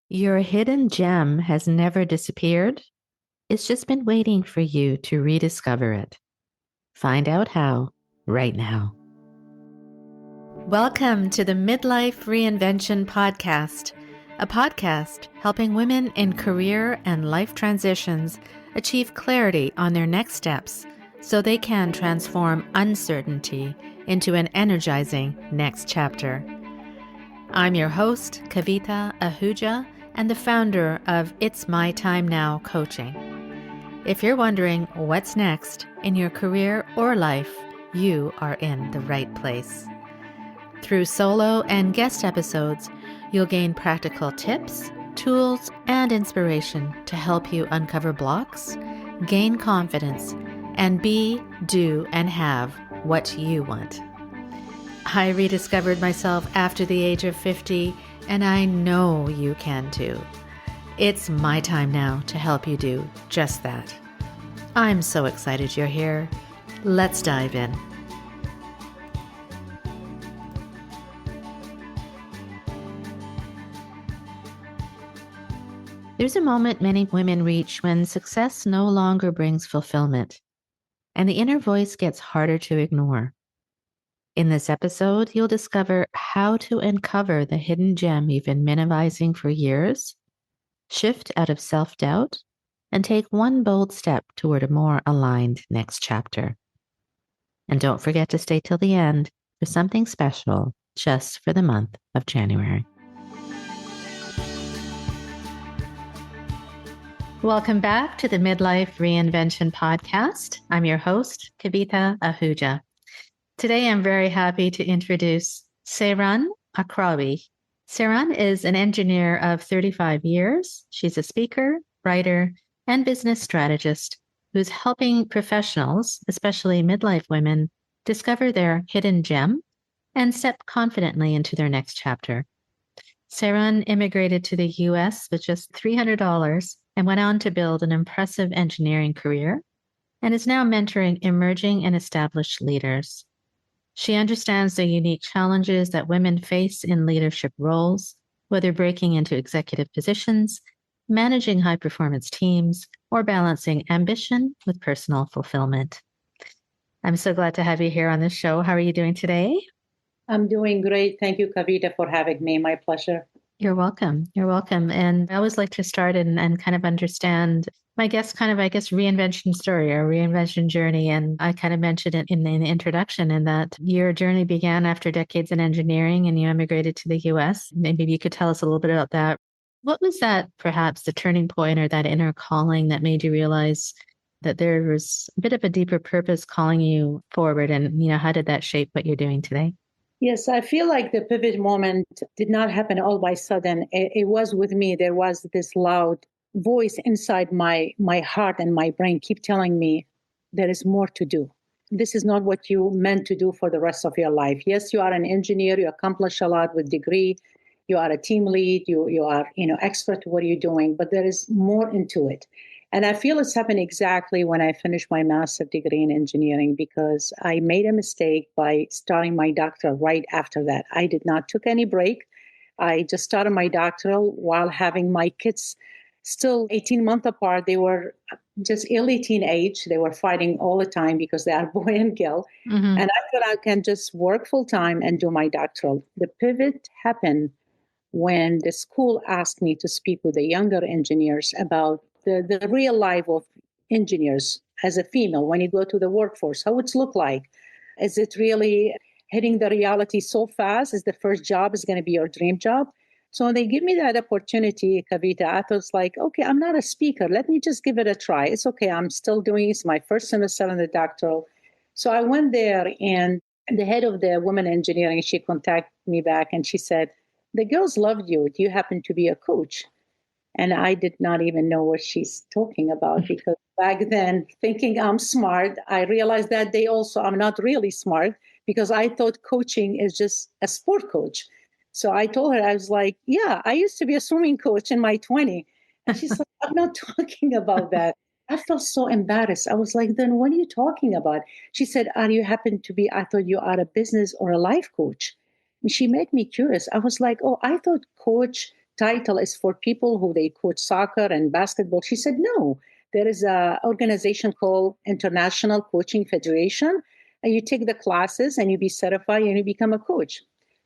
Your hidden gem has never disappeared. It's just been waiting for you to rediscover it. Find out how right now. Welcome to the Midlife Reinvention Podcast, a podcast helping women in career and life transitions achieve clarity on their next steps so they can transform uncertainty into an energizing next chapter. I'm your host, Kavita Ahuja, and the founder of It's My Time Now Coaching. If you're wondering what's next in your career or life, you are in the right place. Through solo and guest episodes, you'll gain practical tips, tools, and inspiration to help you uncover blocks, gain confidence, and be, do, and have what you want. I rediscovered myself after the age of 50, and I know you can too. It's my time now to help you do just that. I'm so excited you're here. Let's dive in. There's a moment many women reach when success no longer brings fulfillment, and the inner voice gets harder to ignore. In this episode, you'll discover how to uncover the hidden gem you've been minimizing for years, shift out of self-doubt, and take one bold step toward a more aligned next chapter. And don't forget to stay till the end for something special just for the month of January. Welcome back to the Midlife Reinvention Podcast. I'm your host, Kavita Ahuja. Today, I'm very happy to introduce Sairan Aqrawi. Sairan is an engineer of 35 years. She's a speaker, writer, and business strategist who's helping professionals, especially midlife women, discover their hidden gem and step confidently into their next chapter. Sairan immigrated to the US with just $300 and went on to build an impressive engineering career and is now mentoring emerging and established leaders. She understands the unique challenges that women face in leadership roles, whether breaking into executive positions, managing high-performance teams, or balancing ambition with personal fulfillment. I'm so glad to have you here on the show. How are you doing today? I'm doing great. Thank you, Kavita, for having me. My pleasure. You're welcome. You're welcome. And I always like to start and kind of understand my guest's kind of, reinvention story or reinvention journey. And I kind of mentioned it in the introduction in that your journey began after decades in engineering and you immigrated to the US. Maybe you could tell us a little bit about that. What was that, perhaps the turning point or that inner calling that made you realize that there was a bit of a deeper purpose calling you forward? And, how did that shape what you're doing today? Yes, I feel like the pivot moment did not happen all by sudden. It was with me. There was this loud voice inside my heart and my brain keep telling me there is more to do. This is not what you meant to do for the rest of your life. Yes, you are an engineer. You accomplish a lot with degree. You are a team lead. You are expert at what you're doing. But there is more into it. And I feel it's happened exactly when I finished my master's degree in engineering because I made a mistake by starting my doctoral right after that. I did not took any break. I just started my doctoral while having my kids still 18 months apart. They were just early teenage. They were fighting all the time because they are boy and girl. Mm-hmm. And I thought I can just work full time and do my doctoral. The pivot happened when the school asked me to speak with the younger engineers about the real life of engineers as a female when you go to the workforce, how it's look like. Is it really hitting the reality so fast? Is the first job is going to be your dream job? So when they give me that opportunity, Kavita, I was like, okay, I'm not a speaker. Let me just give it a try. It's okay. I'm still doing it. It's my first semester in the doctoral. So I went there and the head of the women engineering, she contacted me back and she said, the girls loved you. Do you happen to be a coach? And I did not even know what she's talking about because back then, thinking I'm smart, I realized that they also, I'm not really smart because I thought coaching is just a sport coach. So I told her, I was like, yeah, I used to be a swimming coach in my 20s. And she's like, I'm not talking about that. I felt so embarrassed. I was like, then what are you talking about? She said, are you happen to be, I thought you are a business or a life coach. And she made me curious. I was like, oh, I thought coach title is for people who they coach soccer and basketball. She said, no, there is a organization called International Coaching Federation, and you take the classes and you be certified and you become a coach.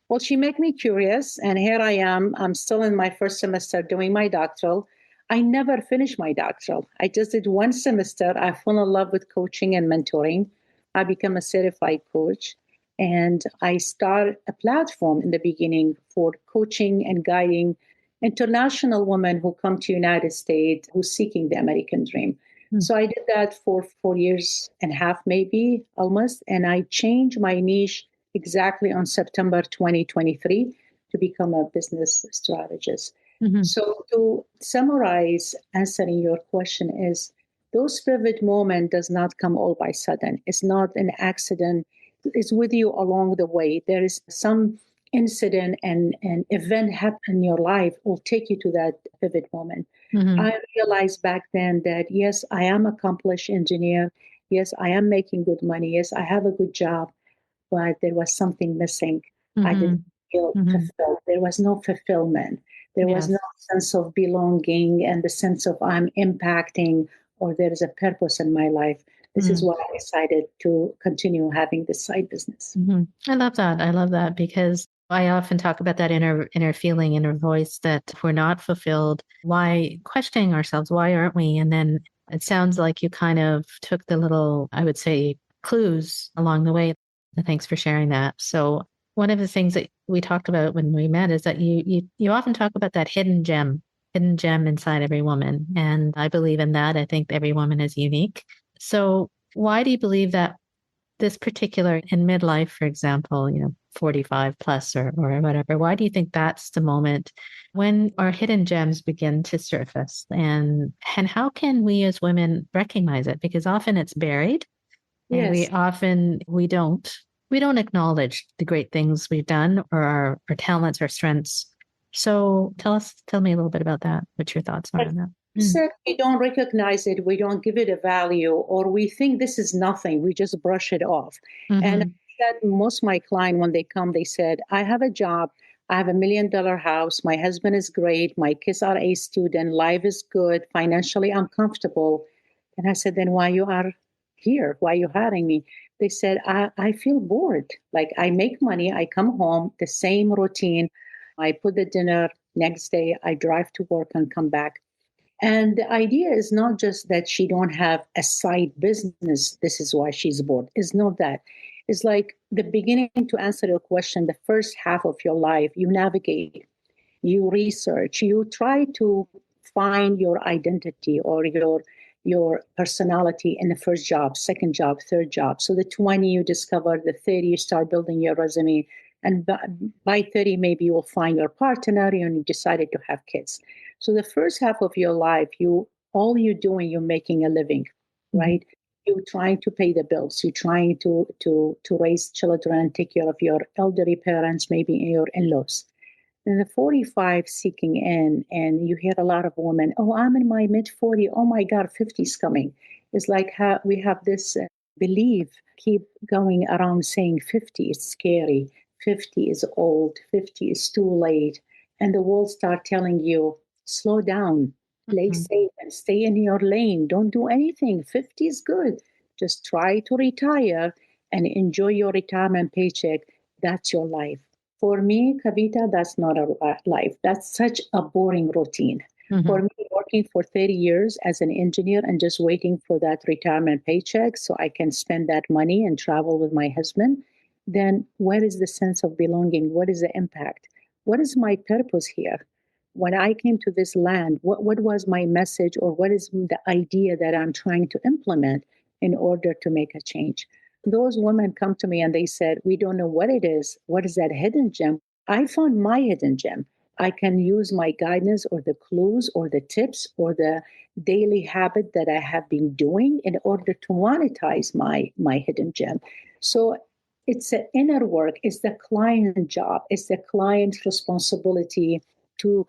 Well, she made me curious, and here I am. I'm still in my first semester doing my doctoral. I never finished my doctoral. I just did one semester. I fell in love with coaching and mentoring. I became a certified coach, and I started a platform in the beginning for coaching and guiding international women who come to United States who's seeking the American dream. So I did that for 4 years and a half, maybe almost, and I changed my niche exactly on September 2023 to become a business strategist. Mm-hmm. So to summarize, answering your question is those pivot moment does not come all by sudden. It's not an accident. It's with you along the way. There is some incident and event happen in your life will take you to that pivot moment. Mm-hmm. I realized back then that, yes, I am accomplished engineer. Yes, I am making good money. Yes, I have a good job, but there was something missing. I didn't feel fulfilled. There was no fulfillment. There was no sense of belonging and the sense of I'm impacting or there is a purpose in my life. This is why I decided to continue having this side business. I love that. I love that because I often talk about that inner feeling, inner voice that if we're not fulfilled, why questioning ourselves, why aren't we? And then it sounds like you kind of took the little, I would say, clues along the way. Thanks for sharing that. So one of the things that we talked about when we met is that you often talk about that hidden gem inside every woman. And I believe in that. I think every woman is unique. So why do you believe that this particular in midlife, for example, 45 plus or whatever, why do you think that's the moment when our hidden gems begin to surface? And how can we as women recognize it? Because often it's buried. And we don't acknowledge the great things we've done or our talents or strengths. So tell me a little bit about that. What your thoughts are on that? Said we don't recognize it, we don't give it a value, or we think this is nothing, we just brush it off. And that most of my clients, when they come, they said, I have a job, I have $1 million house, my husband is great, my kids are A student, life is good, financially I'm comfortable. And I said, then why you are here? Why you hiring me? They said, I feel bored. Like I make money, I come home, the same routine. I put the dinner, next day I drive to work and come back. And the idea is not just that she don't have a side business. This is why she's bored. It's not that. It's like the beginning to answer your question, the first half of your life, you navigate, you research, you try to find your identity or your personality in the first job, second job, third job. So the 20 you discover, the 30 you start building your resume. And by 30, maybe you will find your partner and you decided to have kids. So the first half of your life, all you're doing, you're making a living, right? You're trying to pay the bills. You're trying to raise children, take care of your elderly parents, maybe your in-laws. In the 45 seeking in, and you hear a lot of women, oh, I'm in my mid-40. Oh my God, 50 is coming. It's like we have this belief, keep going around saying 50 is scary. 50 is old, 50 is too late. And the world start telling you, slow down, play safe and stay in your lane. Don't do anything. 50 is good. Just try to retire and enjoy your retirement paycheck. That's your life. For me, Kavita, that's not a life. That's such a boring routine. For me, working for 30 years as an engineer and just waiting for that retirement paycheck so I can spend that money and travel with my husband, then where is the sense of belonging? What is the impact? What is my purpose here? When I came to this land, what was my message or what is the idea that I'm trying to implement in order to make a change? Those women come to me and they said, we don't know what it is. What is that hidden gem? I found my hidden gem. I can use my guidance or the clues or the tips or the daily habit that I have been doing in order to monetize my hidden gem. So it's an inner work. It's the client job. It's the client's responsibility to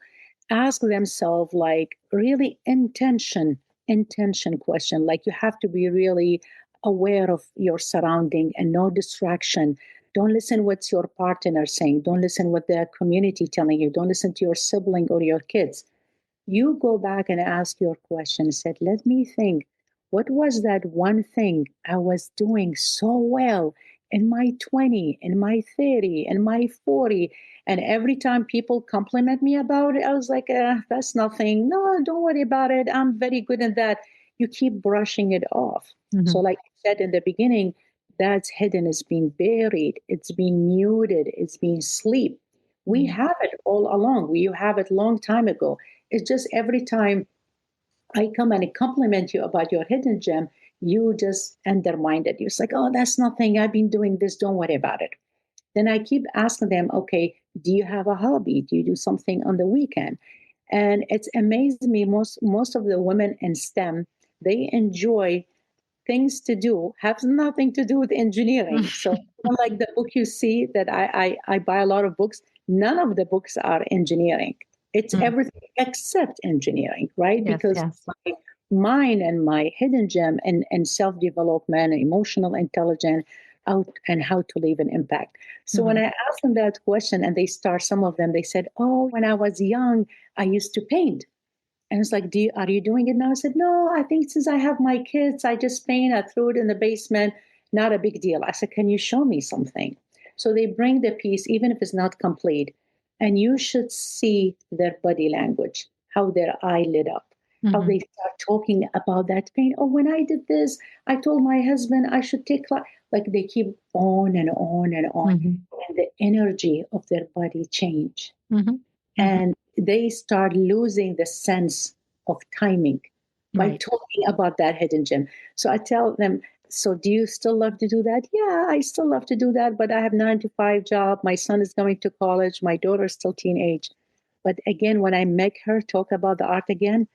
ask themselves, like, really intention question. Like, you have to be really aware of your surrounding and no distraction. Don't listen what's your partner saying. Don't listen what the community telling you. Don't listen to your sibling or your kids. You go back and ask your question and said, let me think, what was that one thing I was doing so well in my 20, in my 30, in my 40? And every time people compliment me about it, I was like, that's nothing. No, don't worry about it. I'm very good at that. You keep brushing it off. Mm-hmm. So like you said in the beginning, that's hidden, it's being buried, it's being muted, it's being sleep. We have it all along. You have it long time ago. It's just every time I come and compliment you about your hidden gem, you just undermine it. You're like, oh, that's nothing. I've been doing this. Don't worry about it. Then I keep asking them, okay, do you have a hobby? Do you do something on the weekend? And it's amazed me. Most of the women in STEM, they enjoy things to do, have nothing to do with engineering. So like the book you see that I buy a lot of books, none of the books are engineering. It's everything except engineering, right? Yes, Because yes. my mind and my hidden gem and self-development, emotional intelligence, out and how to leave an impact. So when I asked them that question and some of them, they said, oh, when I was young, I used to paint. And it's like, are you doing it now? I said, no, I think since I have my kids, I just paint, I threw it in the basement, not a big deal. I said, can you show me something? So they bring the piece, even if it's not complete. And you should see their body language, how their eye lit up, how they start talking about that pain. Oh, when I did this, I told my husband I should take like they keep on and on and on. And the energy of their body change. And they start losing the sense of timing by talking about that hidden gem. So I tell them, so do you still love to do that? Yeah, I still love to do that, but I have 9 to 5 job. My son is going to college. My daughter is still teenage. But again, when I make her talk about the art again,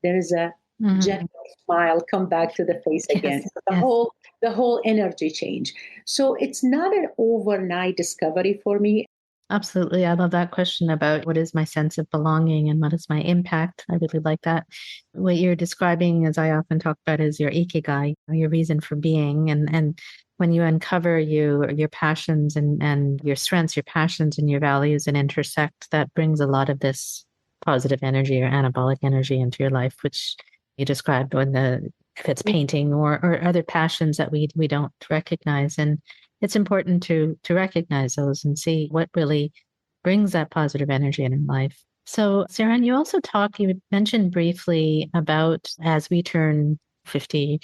there is a gentle smile come back to the face again. Yes, So yes. the whole energy change. So it's not an overnight discovery for me. Absolutely. I love that question about what is my sense of belonging and what is my impact. I really like that. What you're describing, as I often talk about, is your Ikigai, your reason for being. And when you uncover your passions and your strengths, your passions and your values and intersect, that brings a lot of this positive energy or anabolic energy into your life, which you described if it's painting or other passions that we don't recognize. And it's important to recognize those and see what really brings that positive energy in our life. So, Sairan, you mentioned briefly about as we turn 50,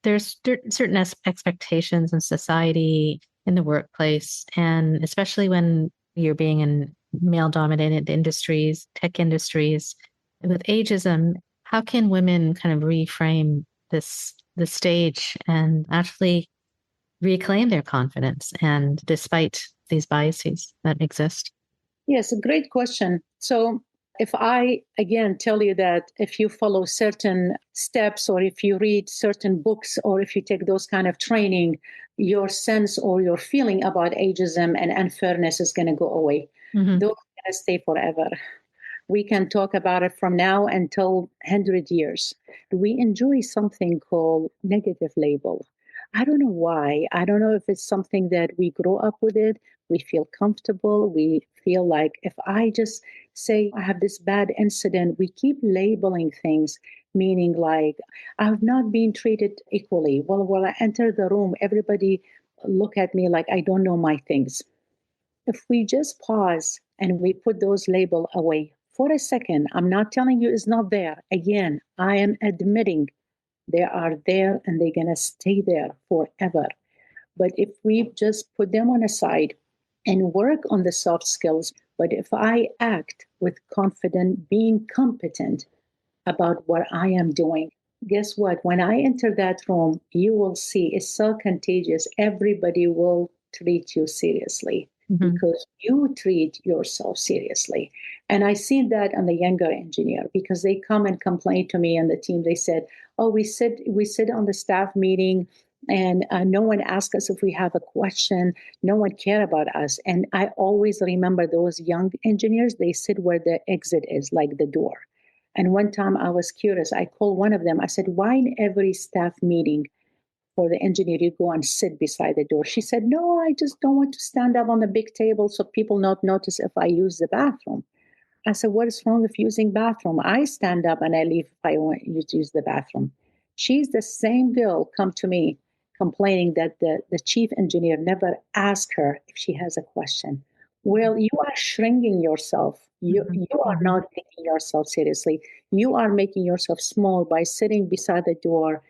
there's certain expectations in society, in the workplace, and especially when you're being in male dominated industries, tech industries, with ageism, how can women kind of reframe the stage and actually reclaim their confidence and despite these biases that exist? Yes, a great question. So, if I again tell you that if you follow certain steps or if you read certain books or if you take those kind of training, your sense or your feeling about ageism and unfairness is going to go away. Those are going to stay forever. We can talk about it from now until 100 years. We enjoy something called negative label. I don't know why. I don't know if it's something that we grow up with it. We feel comfortable. We feel like if I just say I have this bad incident, we keep labeling things, meaning like I've not been treated equally. Well, when I enter the room, everybody look at me like I don't know my things. If we just pause and we put those labels away for a second, I'm not telling you it's not there. Again, I am admitting they are there and they're going to stay there forever. But if we just put them on a side and work on the soft skills, but if I act with confidence, being competent about what I am doing, guess what? When I enter that room, you will see it's so contagious. Everybody will treat you seriously because you treat yourself seriously. And I see that on the younger engineer because they come and complain to me and the team. They said, "Oh, we sit on the staff meeting." And no one asked us if we have a question. No one cared about us. And I always remember those young engineers, they sit where the exit is, like the door. And one time I was curious. I called one of them. I said, why in every staff meeting for the engineer, you go and sit beside the door. She said, no, I just don't want to stand up on the big table so people not notice if I use the bathroom. I said, what is wrong with using bathroom? I stand up and I leave if I want you to use the bathroom. She's the same girl come to me complaining that the chief engineer never asked her if she has a question. Well, you are shrinking yourself. You are not taking yourself seriously. You are making yourself small by sitting beside the door,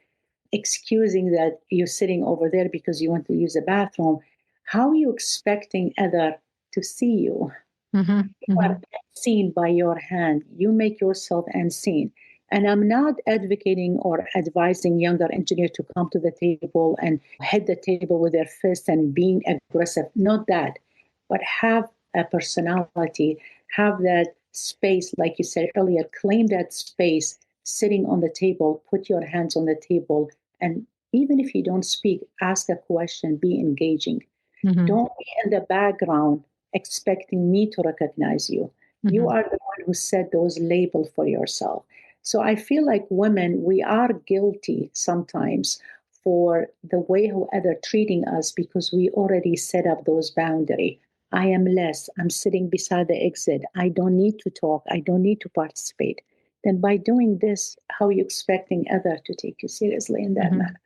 excusing that you're sitting over there because you want to use the bathroom. How are you expecting other to see you? You are unseen by your hand. You make yourself unseen. And I'm not advocating or advising younger engineers to come to the table and hit the table with their fists and being aggressive. Not that, but have a personality, have that space, like you said earlier, claim that space, sitting on the table, put your hands on the table. And even if you don't speak, ask a question, be engaging. Don't be in the background expecting me to recognize you. You are the one who set those labels for yourself. So I feel like women, we are guilty sometimes for the way how others treating us because we already set up those boundaries. I am less. I'm sitting beside the exit. I don't need to talk. I don't need to participate. Then by doing this, how are you expecting others to take you seriously in that manner?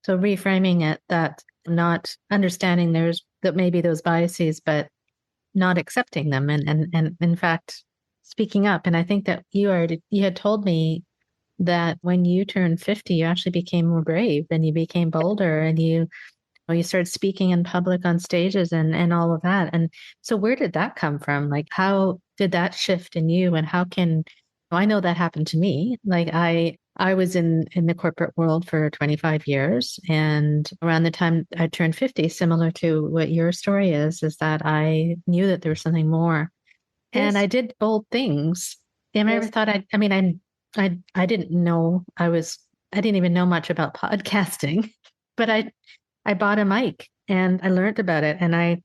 So reframing it, that not understanding that maybe those biases, but not accepting them and in fact speaking up. And I think that you had told me that when you turned 50, you actually became more brave and you became bolder and you started speaking in public on stages and all of that. And so where did that come from? Like, how did that shift in you? And I know that happened to me. Like I was in the corporate world for 25 years. And around the time I turned 50, similar to what your story is that I knew that there was something more. Yes. And I did bold things. And I never thought I didn't know I didn't even know much about podcasting, but I bought a mic and I learned about it and I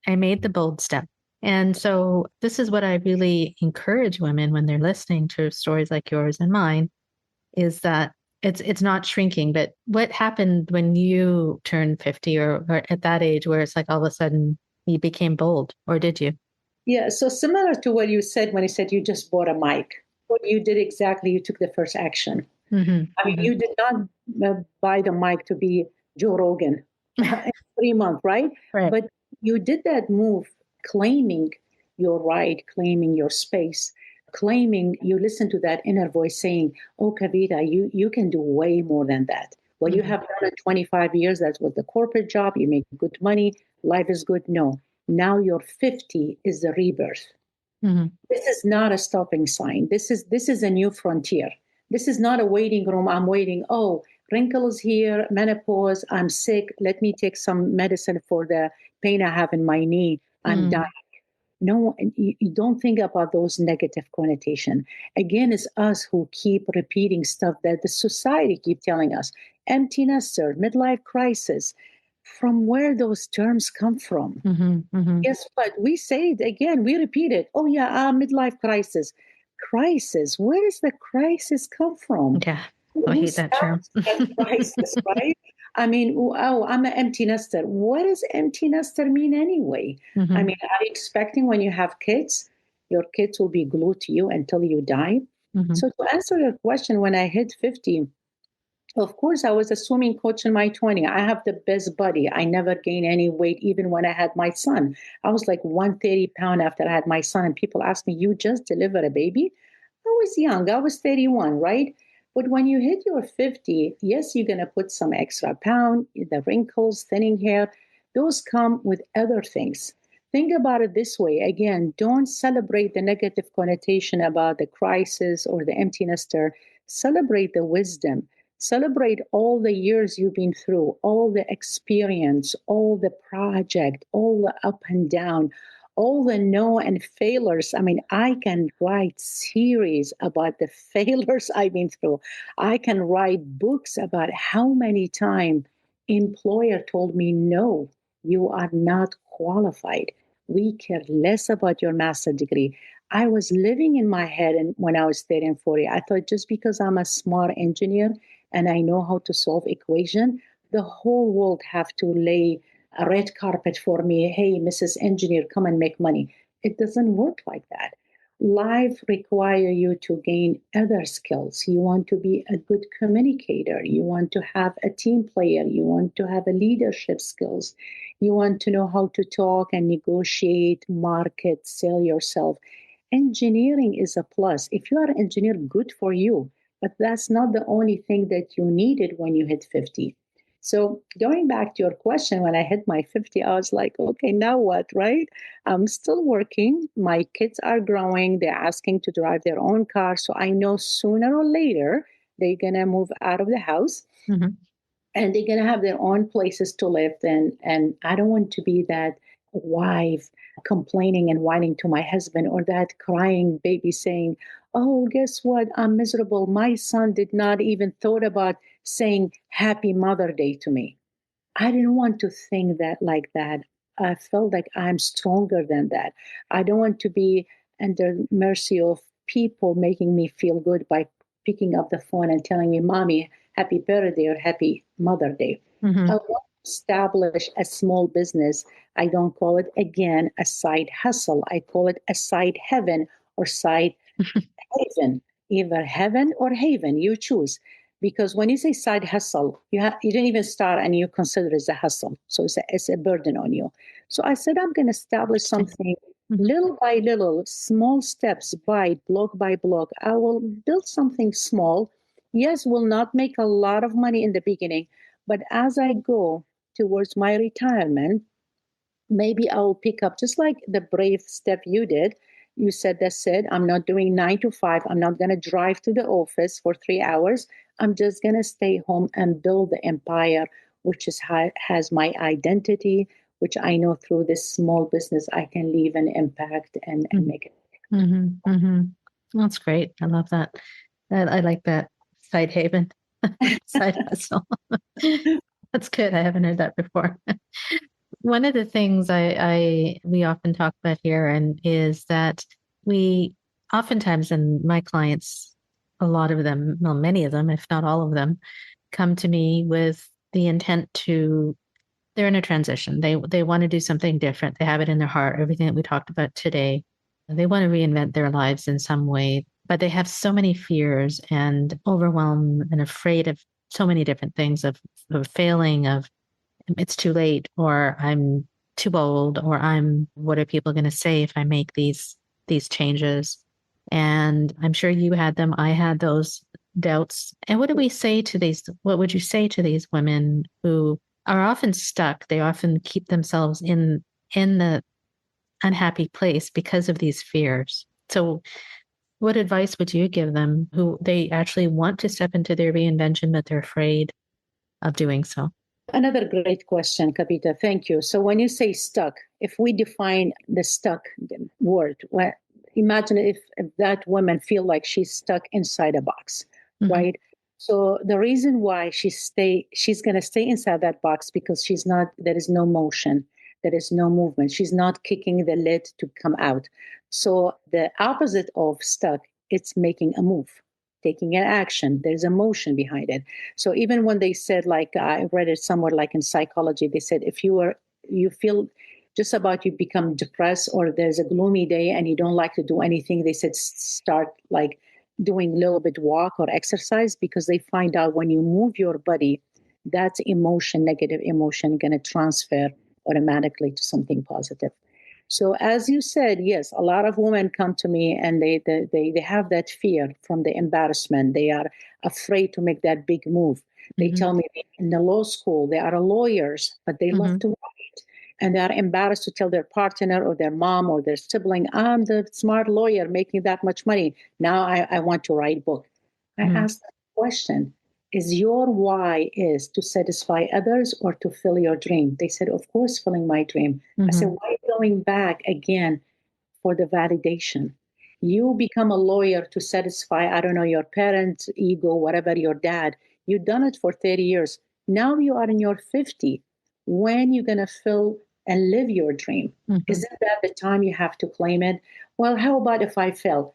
made the bold step. And so this is what I really encourage women when they're listening to stories like yours and mine, is that it's not shrinking. But what happened when you turned 50 or at that age where it's like all of a sudden you became bold, or did you? Yeah, so similar to what you said when you said you just bought a mic. What you did exactly, you took the first action. I mean, you did not buy the mic to be Joe Rogan in 3 months, right? Right. But you did that move, claiming your right, claiming your space, claiming you listen to that inner voice saying, oh, Kavita, you can do way more than that. What you have done in 25 years, that was the corporate job, you make good money, life is good. No, now you're 50 is the rebirth. This is not a stopping sign. This is a new frontier. This is not a waiting room. I'm waiting. Oh, wrinkles here, menopause. I'm sick. Let me take some medicine for the pain I have in my knee. I'm dying. No, you don't think about those negative connotation. Again, it's us who keep repeating stuff that the society keep telling us. Empty nester, midlife crisis. From where those terms come from? Guess what? We say it again. We repeat it. Oh yeah, midlife crisis. Crisis. Where does the crisis come from? Yeah, I hate that term. Crisis, right? I mean, oh, I'm an empty nester. What does empty nester mean anyway? I mean, are you expecting when you have kids, your kids will be glued to you until you die? So to answer your question, when I hit 50, of course, I was a swimming coach in my 20s. I have the best body. I never gained any weight, even when I had my son. I was like 130 pounds after I had my son. And people ask me, you just delivered a baby? I was young. I was 31, right? But when you hit your 50, yes, you're going to put some extra pound, the wrinkles, thinning hair. Those come with other things. Think about it this way. Again, don't celebrate the negative connotation about the crisis or the empty nester. Celebrate the wisdom. Celebrate all the years you've been through, all the experience, all the project, all the up and down, all the no and failures. I mean, I can write series about the failures I've been through. I can write books about how many times employer told me, no, you are not qualified. We care less about your master degree. I was living in my head and when I was 30 and 40. I thought just because I'm a smart engineer and I know how to solve equation, the whole world have to lay a red carpet for me. Hey, Mrs. Engineer, come and make money. It doesn't work like that. Life require you to gain other skills. You want to be a good communicator. You want to have a team player. You want to have a leadership skills. You want to know how to talk and negotiate, market, sell yourself. Engineering is a plus. If you are an engineer, good for you. But that's not the only thing that you needed when you hit 50. So going back to your question, when I hit my 50, I was like, okay, now what, right? I'm still working. My kids are growing. They're asking to drive their own car. So I know sooner or later they're going to move out of the house. Mm-hmm. And they're going to have their own places to live. And I don't want to be that wife complaining and whining to my husband, or that crying baby saying, oh, guess what? I'm miserable. My son did not even thought about saying happy Mother Day to me. I didn't want to think that like that. I felt like I'm stronger than that. I don't want to be under mercy of people making me feel good by picking up the phone and telling me, Mommy, happy birthday or happy Mother Day. Mm-hmm. I want to establish a small business. I don't call it, again, a side hustle. I call it a side heaven or side haven, either heaven or haven, you choose. Because when you say side hustle, you didn't even start and you consider it as a hustle. So it's a burden on you. So I said, I'm going to establish something little by little, small steps by block. I will build something small. Yes, will not make a lot of money in the beginning, but as I go towards my retirement, maybe I'll pick up, just like the brave step you did. You said, that's it. I'm not doing 9 to 5. I'm not going to drive to the office for 3 hours. I'm just going to stay home and build the empire, which has my identity, which I know through this small business I can leave an impact and make it. Mm-hmm. Mm-hmm. That's great. I love that. I like that side haven, side hustle. That's good. I haven't heard that before. One of the things we often talk about here and is that we oftentimes, and my clients, a lot of them, well, many of them, if not all of them, come to me with the intent to, they're in a transition. They want to do something different. They have it in their heart, everything that we talked about today. They want to reinvent their lives in some way, but they have so many fears and overwhelm and afraid of so many different things of failing, of it's too late, or I'm too old, or what are people going to say if I make these changes? And I'm sure you had them. I had those doubts. And what would you say to these women who are often stuck? They often keep themselves in the unhappy place because of these fears. So what advice would you give them who they actually want to step into their reinvention, but they're afraid of doing so? Another great question, Kapita. Thank you. So when you say stuck, if we define the stuck word, well, imagine if that woman feel like she's stuck inside a box, right? So the reason why she's going to stay inside that box because there is no motion, there is no movement. She's not kicking the lid to come out. So the opposite of stuck, it's making a move, taking an action. There's a motion behind it. So even when they said, like I read it somewhere, like in psychology, they said if you feel just about you become depressed or there's a gloomy day and you don't like to do anything, they said start like doing a little bit walk or exercise, because they find out when you move your body, that's emotion, negative emotion, going to transfer automatically to something positive. So as you said, yes, a lot of women come to me and they have that fear from the embarrassment. They are afraid to make that big move. They tell me in the law school, they are lawyers, but they love to write. And they are embarrassed to tell their partner or their mom or their sibling, I'm the smart lawyer making that much money. Now I want to write a book. I ask that question. Is your why is to satisfy others or to fill your dream? They said, of course, filling my dream. I said, why are you going back again for the validation? You become a lawyer to satisfy, I don't know, your parents' ego, whatever, your dad. You've done it for 30 years. Now you are in your 50. When you're going to fill and live your dream? Isn't that the time you have to claim it? Well, how about if I fail?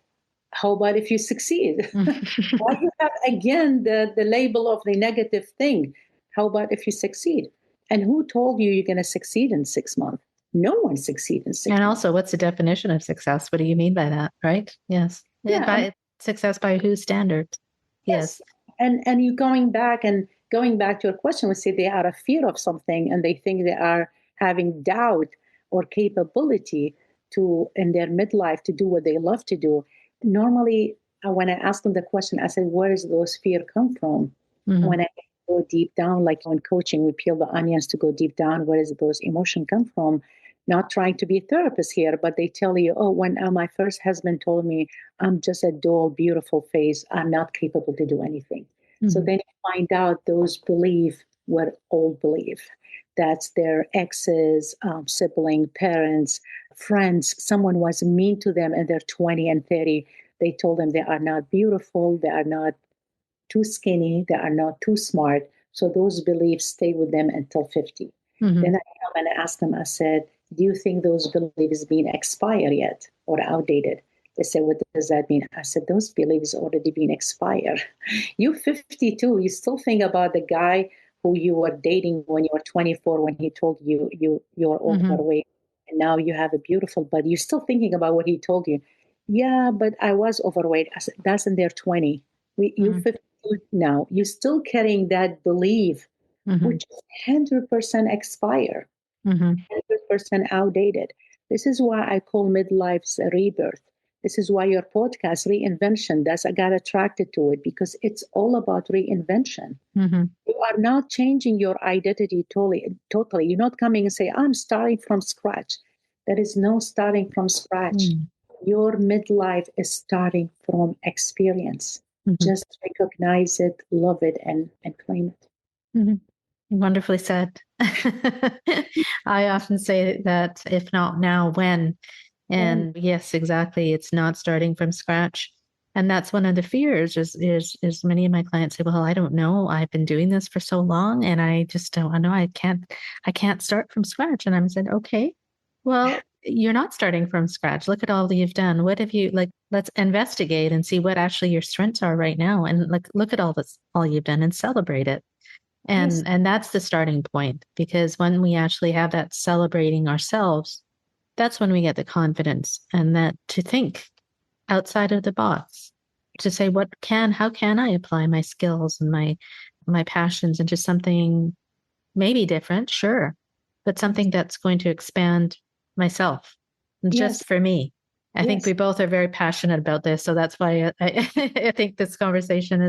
How about if you succeed? Why you have again the label of the negative thing? How about if you succeed? And who told you you're going to succeed in 6 months? No one succeeds in 6 And months. also, what's the definition of success? What do you mean by that? Right? Yes. Yeah, By success by whose standards? yes. Yes. And you going back to your question, we say they are a fear of something and they think they are having doubt or capability to in their midlife to do what they love to do. Normally, when I ask them the question, I said, where does those fear come from? Mm-hmm. When I go deep down, like when coaching, we peel the onions to go deep down. Where does those emotions come from? Not trying to be a therapist here, but they tell you, oh, when my first husband told me I'm just a dull, beautiful face, I'm not capable to do anything. Mm-hmm. So then you find out those beliefs were old belief. That's their exes, sibling, parents, friends. Someone was mean to them in their 20 and 30. They told them they are not beautiful, they are not too skinny, they are not too smart. So those beliefs stay with them until 50. Mm-hmm. Then I come and ask them, I said, do you think those beliefs been expired yet or outdated? They said, what does that mean? I said, those beliefs already been expired. You're 52. You still think about the guy who you were dating when you were 24, when he told you you're overweight. And now you have a beautiful body. You're still thinking about what he told you. Yeah, but I was overweight. I said, that's in their 20. You're 52 now. You're still carrying that belief, which is 100% expire. 100% outdated. This is why I call midlife's a rebirth. This is why your podcast, Reinvention, I got attracted to it because it's all about reinvention. You are not changing your identity totally. You're not coming and say, I'm starting from scratch. There is no starting from scratch. Your midlife is starting from experience. Just recognize it, love it, and claim it. Wonderfully said. I often say that if not now, when? And yes, exactly. It's not starting from scratch. And that's one of the fears is many of my clients say, well, I don't know. I've been doing this for so long and I just don't know. I can't start from scratch. And I said, okay, well, you're not starting from scratch. Look at all that you've done. What have you let's investigate and see what actually your strengths are right now. And look at all you've done and celebrate it. And that's the starting point, because when we actually have that celebrating ourselves, that's when we get the confidence and that to think outside of the box, to say how can I apply my skills and my passions into something maybe different, sure, but something that's going to expand myself just for me. I think we both are very passionate about this, so that's why I think this conversation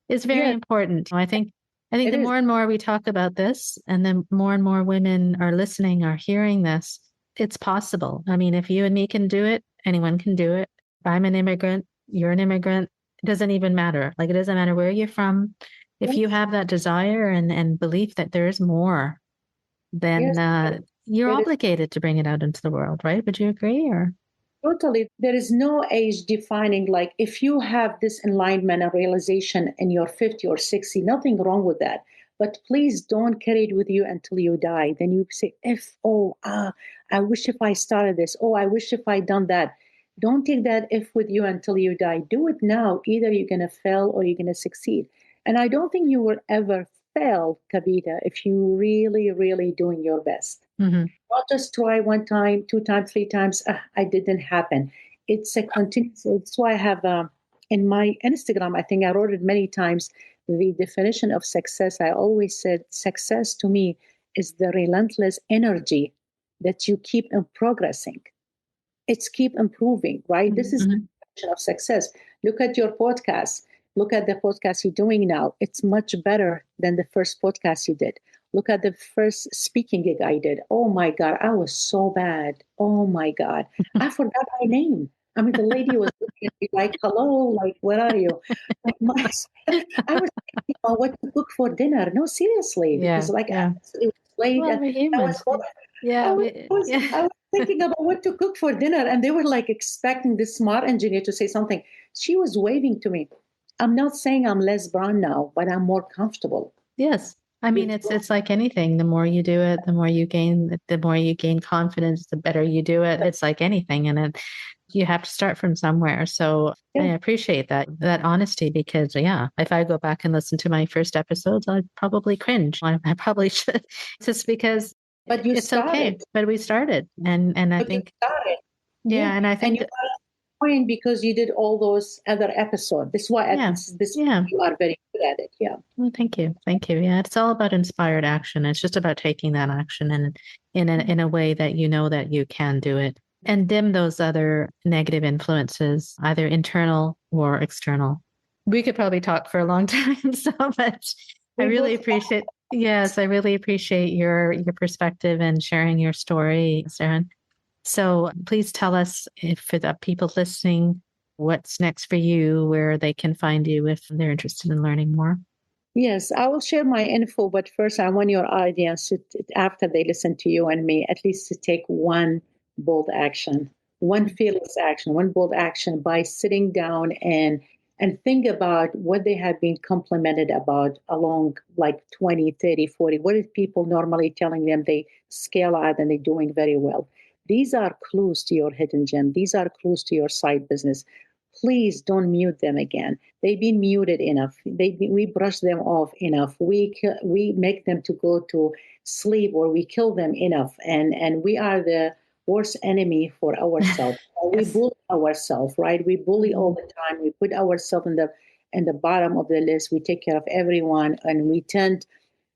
is very important. I think the more and more we talk about this, and then more and more women are listening, are hearing this, it's possible. I mean, if you and me can do it, anyone can do it. If I'm an immigrant, you're an immigrant, it doesn't even matter. It doesn't matter where you're from. If you have that desire and belief that there is more, then you're obligated to bring it out into the world, right? Would you agree? Or totally, there is no age defining. Like if you have this enlightenment and realization in your 50 or 60, nothing wrong with that. But please don't carry it with you until you die. Then you say, I wish if I started this. Oh, I wish if I done that. Don't take that if with you until you die. Do it now. Either you're going to fail or you're going to succeed. And I don't think you will ever fail, Kavita, if you really, really doing your best. Not just try one time, 2 times, 3 times. I didn't happen. It's a continuous. That's why I have in my Instagram, I think I wrote it many times, the definition of success. I always said success to me is the relentless energy that you keep progressing. It's keep improving, right? This is the definition of success. Look at your podcast. Look at the podcast you're doing now. It's much better than the first podcast you did. Look at the first speaking gig I did. Oh my God, I was so bad. Oh my God. I forgot my name. I mean, the lady was looking at me like, hello, like, where are you? I was thinking about what to cook for dinner. No, seriously, because it was late. Well, we're humans. I was thinking about what to cook for dinner. And they were like expecting this smart engineer to say something. She was waving to me. I'm not saying I'm less brown now, but I'm more comfortable. Yes. I mean, it's like anything. The more you do it, the more you gain confidence, the better you do it. It's like anything. And you have to start from somewhere. So I Yeah. appreciate that honesty, because if I go back and listen to my first episodes, I'd probably cringe. I probably should, just because But you it's okay. started. But we started, and I But you think, started. yeah, Yeah. and I And think you that, got a point because you did all those other episodes. This is why yeah, this yeah. you are very good at it. Yeah. Well, thank you. Thank you. Yeah, it's all about inspired action. It's just about taking that action and in a way that you know that you can do it, and dim those other negative influences, either internal or external. We could probably talk for a long time, so much. I We really both appreciate, yes, I really appreciate your perspective and sharing your story, Sairan. So please tell us, if for the people listening, what's next for you, where they can find you if they're interested in learning more. Yes, I will share my info, but first I want your audience to, after they listen to you and me, at least to take one bold action, one fearless action, one bold action by sitting down and think about what they have been complimented about along like 20, 30, 40. What is people normally telling them they scale out and they're doing very well? These are clues to your hidden gem. These are clues to your side business. Please don't mute them again. They've been muted enough. We brush them off enough. We make them to go to sleep, or we kill them enough. And we are the worst enemy for ourselves. We Yes. bully ourselves, right? We bully all the time. We put ourselves in the bottom of the list. We take care of everyone, and we tend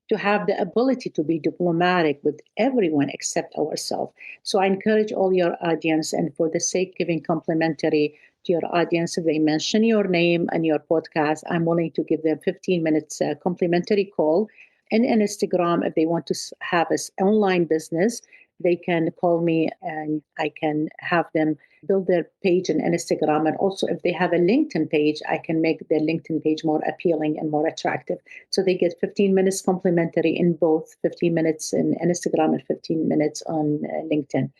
to have the ability to be diplomatic with everyone except ourselves. So I encourage all your audience, and for the sake of giving complimentary to your audience, if they mention your name and your podcast, I'm willing to give them 15 minutes complimentary call. And in Instagram, if they want to have an online business, they can call me and I can have them build their page on Instagram. And also, if they have a LinkedIn page, I can make their LinkedIn page more appealing and more attractive. So they get 15 minutes complimentary in both, 15 minutes in Instagram and 15 minutes on LinkedIn.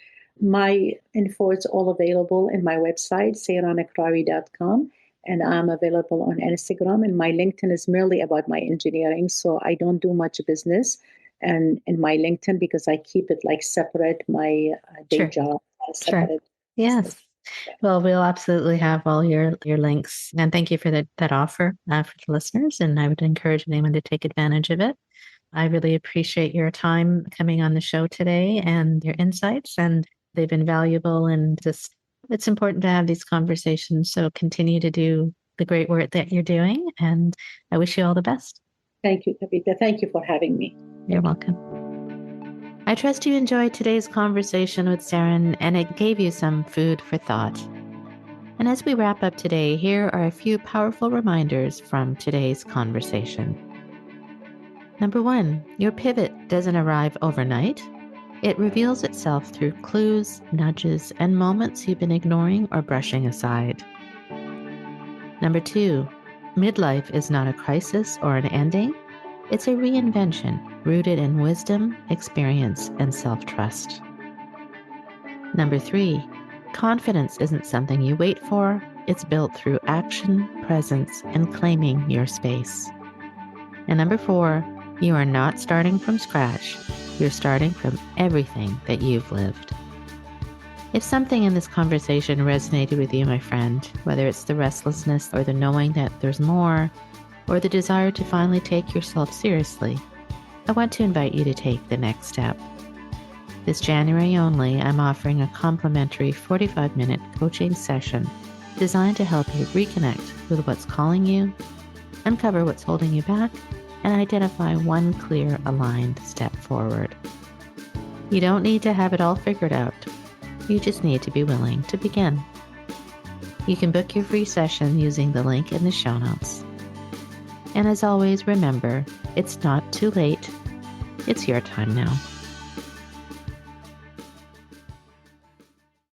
My info is all available in my website, sairanaqrawi.com. And I'm available on Instagram. And my LinkedIn is merely about my engineering. So I don't do much business and in my LinkedIn, because I keep it like separate, my day Sure. job, Sure. separate. Yes. Well, we'll absolutely have all your links. And thank you for that offer for the listeners. And I would encourage anyone to take advantage of it. I really appreciate your time coming on the show today and your insights. And they've been valuable, and just it's important to have these conversations. So continue to do the great work that you're doing. And I wish you all the best. Thank you, Kavita. Thank you for having me. You're welcome. I trust you enjoyed today's conversation with Sairan, and it gave you some food for thought. And as we wrap up today, here are a few powerful reminders from today's conversation. Number 1, your pivot doesn't arrive overnight. It reveals itself through clues, nudges, and moments you've been ignoring or brushing aside. Number 2, midlife is not a crisis or an ending. It's a reinvention rooted in wisdom, experience, and self-trust. Number 3, confidence isn't something you wait for. It's built through action, presence, and claiming your space. And number 4, you are not starting from scratch. You're starting from everything that you've lived. If something in this conversation resonated with you, my friend, whether it's the restlessness or the knowing that there's more, or the desire to finally take yourself seriously, I want to invite you to take the next step. This January only, I'm offering a complimentary 45-minute coaching session designed to help you reconnect with what's calling you, uncover what's holding you back, and identify one clear, aligned step forward. You don't need to have it all figured out. You just need to be willing to begin. You can book your free session using the link in the show notes. And as always, remember, it's not too late. It's your time now.